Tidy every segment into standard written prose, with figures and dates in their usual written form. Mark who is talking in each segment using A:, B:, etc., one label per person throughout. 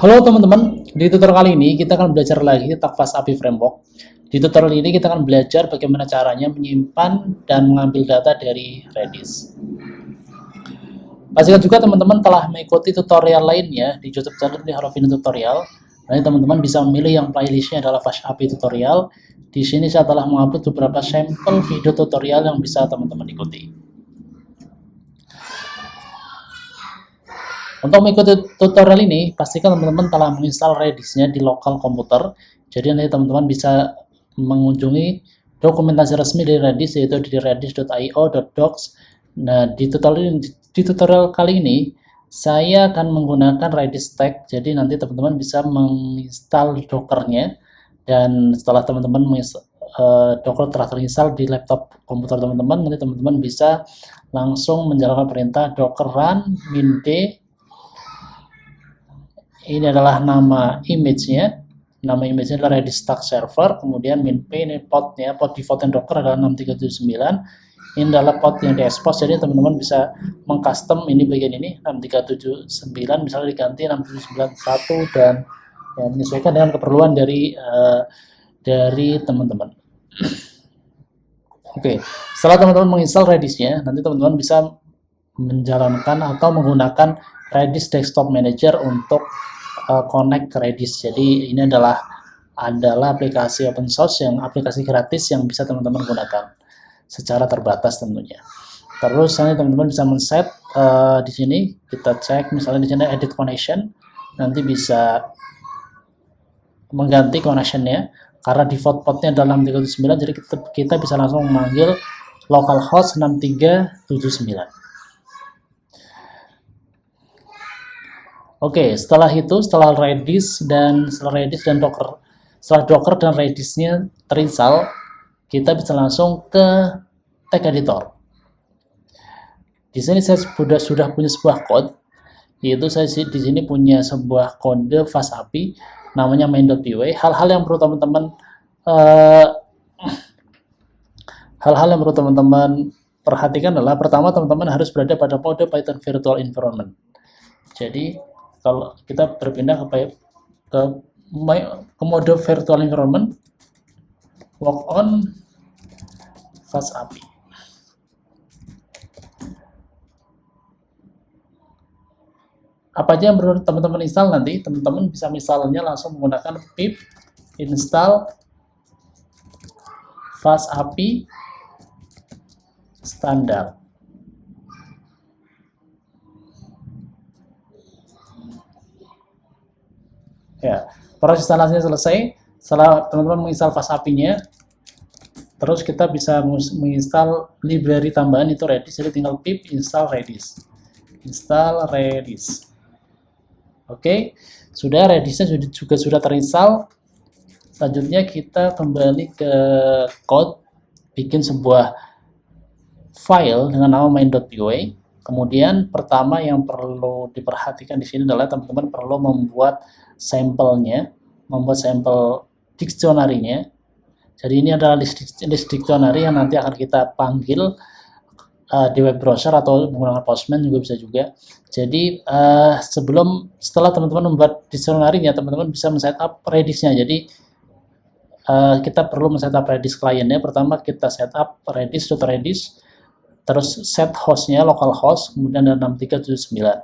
A: Halo teman-teman, di tutorial kali ini kita akan belajar lagi tentang Fast API Framework. Di tutorial ini kita akan belajar bagaimana caranya menyimpan dan mengambil data dari Redis. Pastikan juga teman-teman telah mengikuti tutorial lainnya di YouTube channel di Harovina Tutorial. Nanti teman-teman bisa memilih yang playlistnya adalah Fast API Tutorial. Di sini saya telah mengupload beberapa sampel video tutorial yang bisa teman-teman ikuti. Untuk mengikuti tutorial ini, pastikan teman-teman telah menginstal Redis-nya di lokal komputer. Jadi nanti teman-teman bisa mengunjungi dokumentasi resmi dari Redis, yaitu di redis.io.docs. Nah, di tutorial kali ini, saya akan menggunakan Redis Stack. Jadi nanti teman-teman bisa menginstal Docker-nya. Dan setelah teman-teman Docker telah terinstall di laptop komputer teman-teman, nanti teman-teman bisa langsung menjalankan perintah docker run -d. Ini adalah nama image-nya. Nama image-nya adalah Redis Stack Server. Kemudian -p ini pod-nya, pod default Docker adalah 6379. Ini adalah pod yang di-expose, jadi teman-teman bisa mengcustom ini bagian ini 6379, misalnya diganti 6791 dan ya, menyesuaikan dengan keperluan dari teman-teman. Oke, setelah teman-teman menginstal Redis-nya, nanti teman-teman bisa menjalankan atau menggunakan Redis Desktop Manager untuk connect ke Redis. Jadi ini adalah aplikasi open source, yang aplikasi gratis yang bisa teman-teman gunakan secara terbatas tentunya. Terus nanti teman-teman bisa men-set di sini, kita cek misalnya di sini edit connection, nanti bisa mengganti connection-nya karena default port-nya adalah 6379, jadi kita bisa langsung memanggil localhost 6379. Oke, setelah Redis dan Docker, setelah Docker dan Redis-nya terinstall, kita bisa langsung ke tag editor. Di sini saya sudah punya sebuah code, yaitu saya di sini punya sebuah kode Fast API namanya main.py. Hal-hal yang perlu teman-teman perhatikan adalah, pertama teman-teman harus berada pada mode Python Virtual Environment. Jadi kalau kita berpindah ke mode virtual environment, work on Fast API. Apa aja yang perlu teman-teman install nanti? Teman-teman bisa misalnya langsung menggunakan pip install Fast API standar. Ya, proses instalasinya selesai. Setelah teman-teman menginstal Fast API-nya, terus kita bisa menginstal library tambahan itu Redis, jadi tinggal pip install Redis. Install Redis. Oke, sudah, Redisnya juga sudah terinstall. Selanjutnya kita kembali ke code, bikin sebuah file dengan nama main.py. Kemudian pertama yang perlu diperhatikan di sini adalah teman-teman perlu membuat sampelnya, membuat sampel dictionary-nya. Jadi ini adalah list dictionary yang nanti akan kita panggil di web browser atau menggunakan Postman juga bisa juga. Jadi setelah teman-teman membuat dictionary-nya, teman-teman bisa men-setup Redis-nya. Jadi kita perlu men-setup Redis client-nya. Pertama kita setup redis.redis, terus set host-nya localhost, kemudian ada 6379.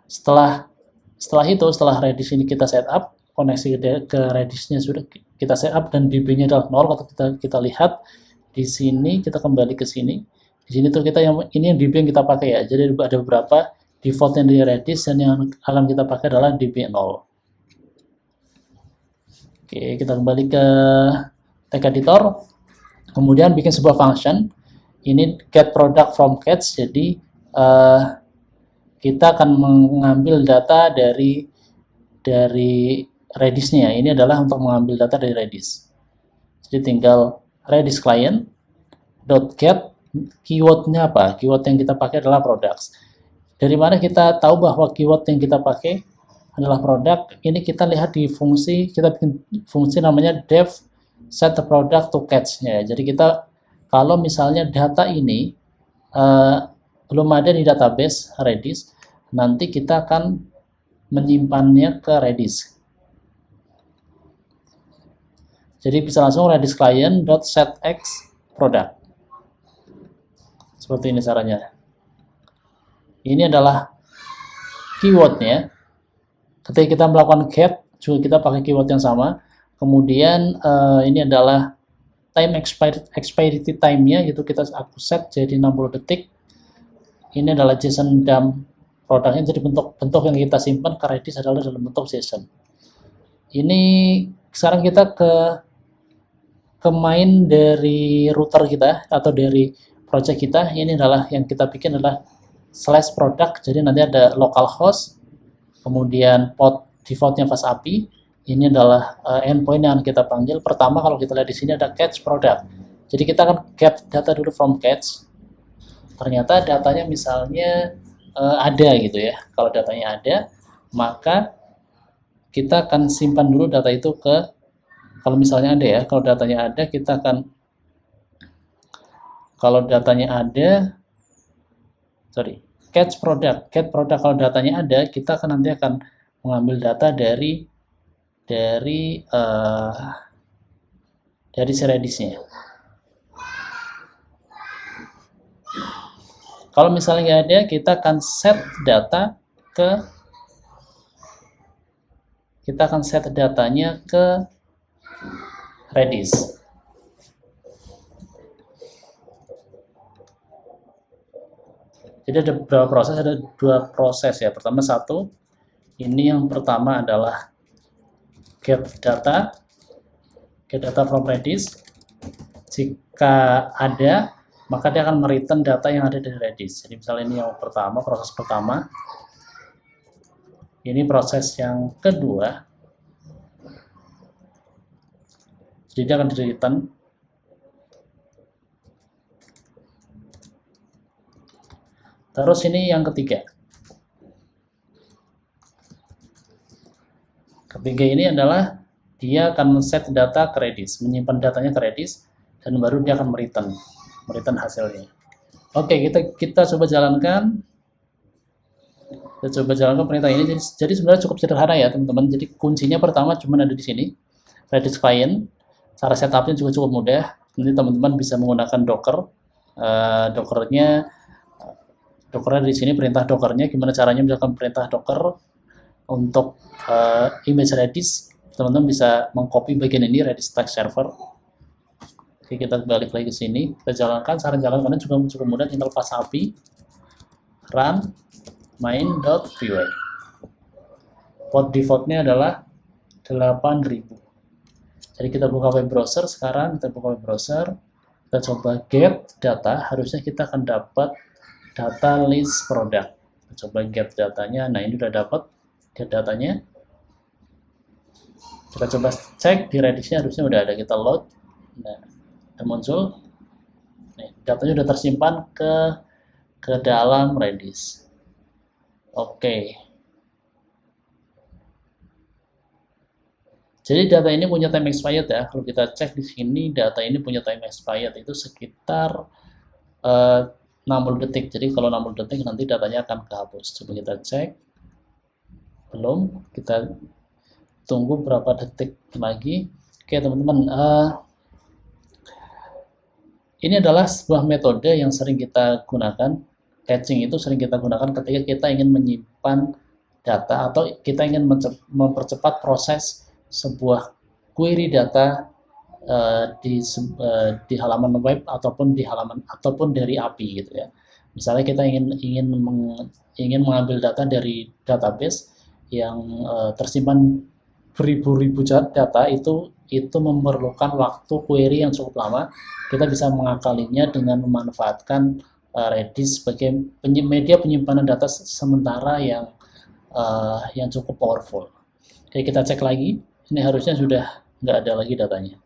A: Setelah Redis ini kita setup, koneksi ke Redis-nya sudah kita setup dan DB-nya adalah 0. Kalau kita lihat di sini, kita kembali ke sini. Di sini tuh ini yang DB yang kita pakai ya. Jadi ada beberapa default yang di Redis, dan yang akan kita pakai adalah DB 0. Oke, kita kembali ke tag editor. Kemudian bikin sebuah function. Ini get product from catch. Jadi kita akan mengambil data dari Redis-nya. Ini adalah untuk mengambil data dari Redis. Jadi tinggal Redis client .get, keyword-nya apa? Keyword yang kita pakai adalah products. Dari mana kita tahu bahwa keyword yang kita pakai adalah product? Ini kita lihat di fungsi, kita bikin fungsi namanya dev set the product to catch. Ya, jadi kita kalau misalnya data ini belum ada di database Redis, nanti kita akan menyimpannya ke Redis. Jadi bisa langsung Redis client.setX product. Seperti ini caranya. Ini adalah keywordnya. Ketika kita melakukan get, juga kita pakai keyword yang sama. Kemudian ini adalah time expiry time-nya, itu aku set jadi 60 detik. Ini adalah JSON dump produknya, jadi bentuk yang kita simpan ke Redis adalah dalam bentuk JSON. Ini sekarang kita ke main dari router kita atau dari project kita. Ini adalah yang kita bikin adalah /product, jadi nanti ada localhost, kemudian port defaultnya fast API. Ini adalah endpoint yang kita panggil. Pertama kalau kita lihat di sini ada catch product, jadi kita akan get data dulu from catch. Ternyata datanya misalnya ada gitu ya. Kalau datanya ada, maka kita akan simpan dulu data itu ke, kalau misalnya ada ya, kalau datanya ada kita akan, kalau datanya ada, catch product kalau datanya ada, kita akan nanti akan mengambil data dari si Redis-nya. Kalau misalnya nggak ada, kita akan set datanya ke Redis. Jadi ada beberapa proses, ada 2 proses ya. Pertama ini yang pertama adalah get data from Redis. Jika ada, maka dia akan mereturn data yang ada dari Redis. Jadi misalnya ini yang pertama, proses pertama. Ini proses yang kedua. Jadi dia akan di-return. Terus ini yang ketiga. Ketiga ini adalah dia akan set data ke Redis, menyimpan datanya ke Redis, dan baru dia akan mereturn hasilnya. Oke, kita coba jalankan. Kita coba jalankan perintah ini. Jadi sebenarnya cukup sederhana ya teman-teman. Jadi kuncinya pertama cuma ada di sini, Redis client. Cara setupnya juga cukup mudah. Nanti teman-teman bisa menggunakan Docker. Dockernya di sini, perintah Dockernya. Gimana caranya misalkan perintah Docker untuk image Redis, teman-teman bisa mengcopy bagian ini, Redis Stack Server. Oke, kita balik lagi ke sini, kita jalankan. Cara jalankannya juga cukup mudah, tinggal fast API run main.py. Port defaultnya adalah 8000. Jadi kita buka web browser sekarang, kita coba get data, harusnya kita akan dapat data list product. Kita coba get datanya, nah ini udah dapat get datanya. Kita coba cek di Redis-nya, harusnya udah ada, kita load. Nah, udah muncul. Nih, datanya udah tersimpan ke dalam Redis. Oke. Jadi data ini punya time expired ya. Kalau kita cek di sini, data ini punya time expired itu sekitar 60 detik. Jadi kalau 60 detik nanti datanya akan kehapus. Coba kita cek. Belum. Kita tunggu berapa detik lagi. Oke teman-teman. Ini adalah sebuah metode yang sering kita gunakan. Caching itu sering kita gunakan ketika kita ingin menyimpan data atau kita ingin mempercepat proses sebuah query data di halaman web ataupun dari API gitu ya. Misalnya kita ingin mengambil data dari database yang tersimpan beribu-ribu data, itu memerlukan waktu query yang cukup lama. Kita bisa mengakalinya dengan memanfaatkan Redis sebagai media penyimpanan data sementara yang cukup powerful. Oke, kita cek lagi. Ini harusnya sudah nggak ada lagi datanya.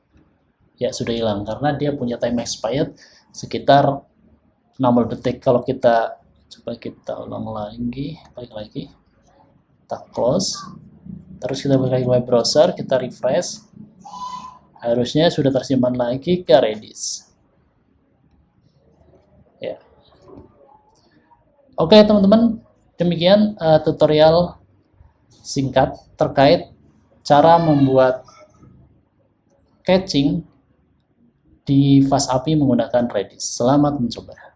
A: Ya, sudah hilang karena dia punya time expired sekitar 60 detik. Kalau kita coba kita ulang lagi, balik lagi. Kita close. Terus kita balik lagi web browser, kita refresh. Harusnya sudah tersimpan lagi ke Redis. Ya. Oke, teman-teman, demikian tutorial singkat terkait cara membuat caching di FastAPI menggunakan Redis. Selamat mencoba.